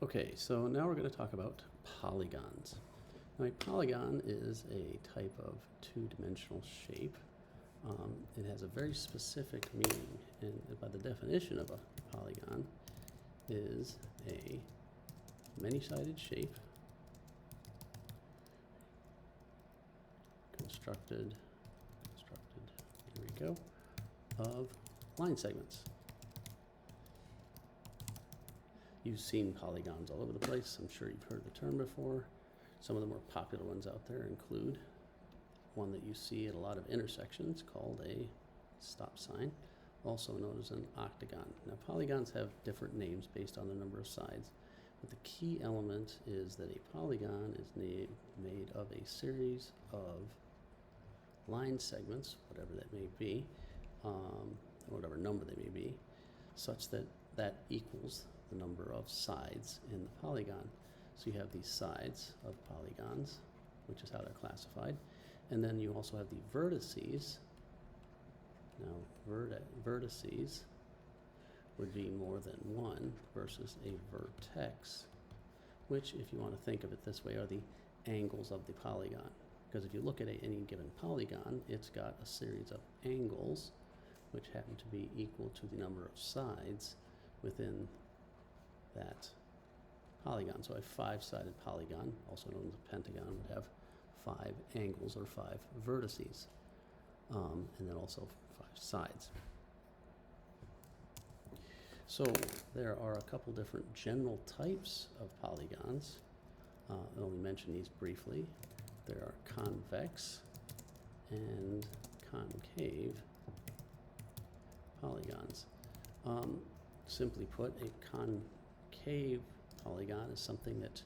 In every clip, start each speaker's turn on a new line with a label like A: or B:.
A: Okay, so now we're going to talk about polygons. Now, a polygon is a type of two-dimensional shape. It has a very specific meaning, and by the definition of a polygon is a many-sided shape constructed, here we go, of line segments. You've seen polygons all over the place. I'm sure you've heard the term before. Some of the more popular ones out there include one that you see at a lot of intersections called a stop sign, also known as an octagon. Now, polygons have different names based on the number of sides, but the key element is that a polygon is made of a series of line segments, whatever that may be, whatever number they may be, such that that equals the number of sides in the polygon. So you have these sides of polygons, which is how they're classified, and then you also have the vertices. Now, vertices would be more than one versus a vertex, which, if you want to think of it this way, are the angles of the polygon. Because if you look at any given polygon, it's got a series of angles which happen to be equal to the number of sides within that polygon. So a five-sided polygon, also known as a pentagon, would have 5 angles or 5 vertices, and then also 5 sides. So there are a couple different general types of polygons. I'll only mention these briefly. There are convex and concave polygons. Simply put, a concave polygon is something that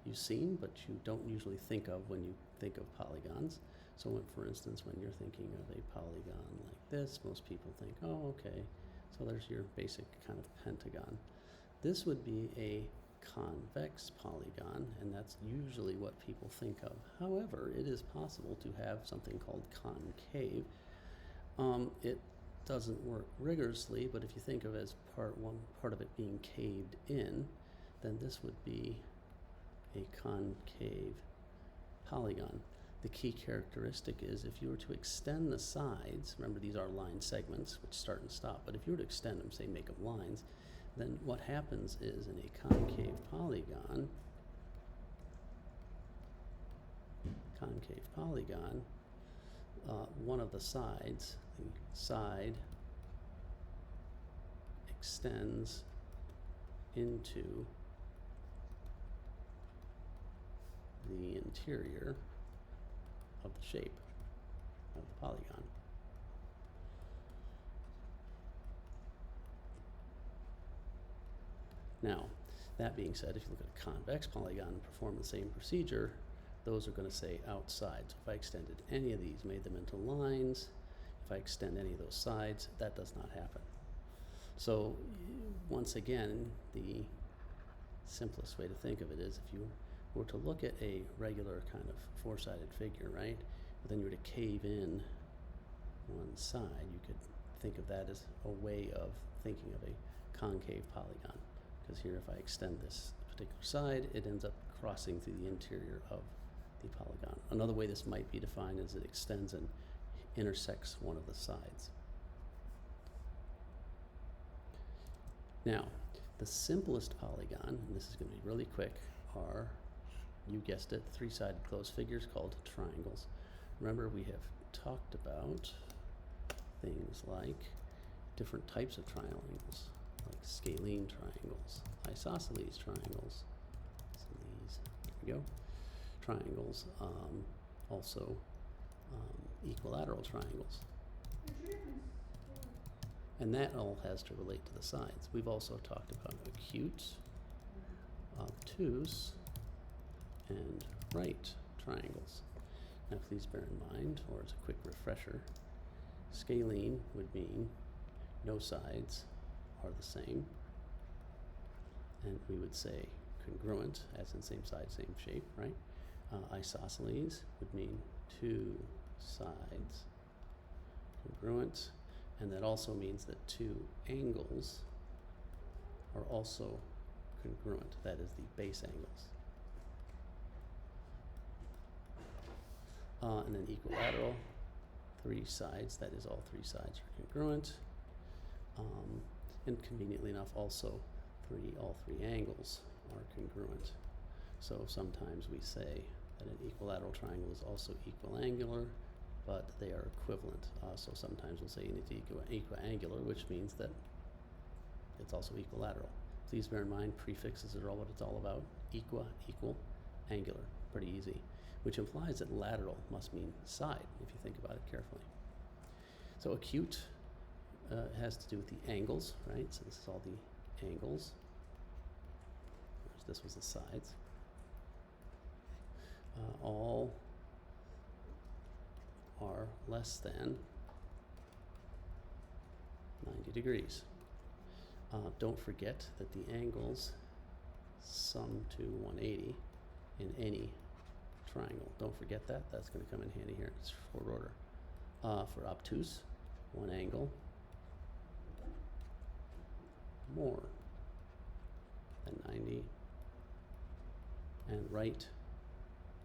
A: you've seen, but you don't usually think of when you think of polygons. So for instance, when you're thinking of a polygon like this, most people think, oh, okay, so there's your basic kind of pentagon. This would be a convex polygon, and that's usually what people think of. However, it is possible to have something called concave. It doesn't work rigorously, but if you think of it as part of it being caved in, then this would be a concave polygon. The key characteristic is if you were to extend the sides, remember these are line segments which start and stop, but if you were to extend them, say make them lines, then what happens is in a concave polygon, one of the sides, the side extends into the interior of the shape of the polygon. Now, that being said, if you look at a convex polygon and perform the same procedure, those are going to say outside. So if I extended any of these, made them into lines, if I extend any of those sides, that does not happen. So once again, the simplest way to think of it is if you were to look at a regular kind of four-sided figure, right? But then you were to cave in one side, you could think of that as a way of thinking of a concave polygon. Because here, if I extend this particular side, it ends up crossing through the interior of the polygon. Another way this might be defined is it extends and intersects one of the sides. Now, the simplest polygon, and this is going to be really quick, are, you guessed it, 3-sided closed figures called triangles. Remember, we have talked about things like different types of triangles, like scalene triangles, isosceles triangles, here we go, triangles, also equilateral triangles. And that all has to relate to the sides. We've also talked about acute, obtuse, and right triangles. Now please bear in mind, or as a quick refresher, scalene would mean no sides are the same, and we would say congruent, as in same side, same shape, right? Isosceles would mean 2 sides congruent, and that also means that 2 angles are also congruent. That is the base angles. And then equilateral, 3 sides, that is all 3 sides are congruent. And conveniently enough, also all three angles are congruent. So sometimes we say that an equilateral triangle is also equiangular, but they are equivalent. So sometimes we'll say it's equiangular, which means that it's also equilateral. Please bear in mind, prefixes are all what it's all about. Equa, equal, angular, pretty easy, which implies that lateral must mean side, if you think about it carefully. So acute has to do with the angles, right? So this is all the angles. Whereas this was the sides. All are less than 90 degrees. Don't forget that the angles sum to 180 in any triangle. Don't forget that. That's going to come in handy here. It's short order. For obtuse, one angle more than 90, and right,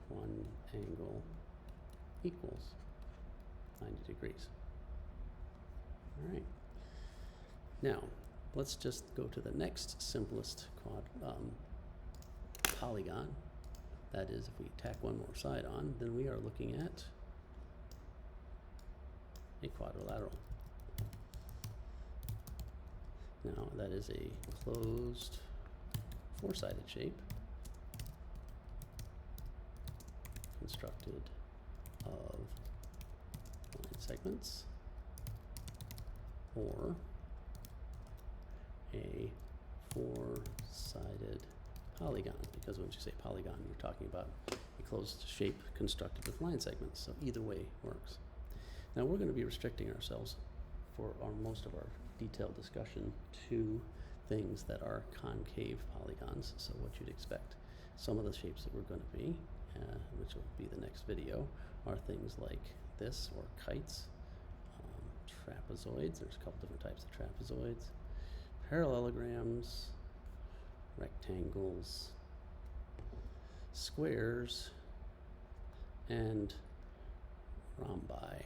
A: one angle equals 90 degrees. All right. Now, let's just go to the next simplest polygon. That is, if we tack one more side on, then we are looking at a quadrilateral. Now, that is a closed 4-sided shape constructed of line segments, or a 4-sided polygon, because when you say polygon, you're talking about a closed shape constructed with line segments, so either way works. Now we're going to be restricting ourselves for most of our detailed discussion to things that are concave polygons, so what you'd expect. Some of the shapes that we're going to be, which will be the next video, are things like this, or kites, trapezoids. There's a couple different types of trapezoids, parallelograms, rectangles, squares, and rhombi,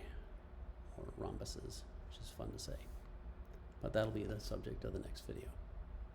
A: or rhombuses, which is fun to say. But that'll be the subject of the next video.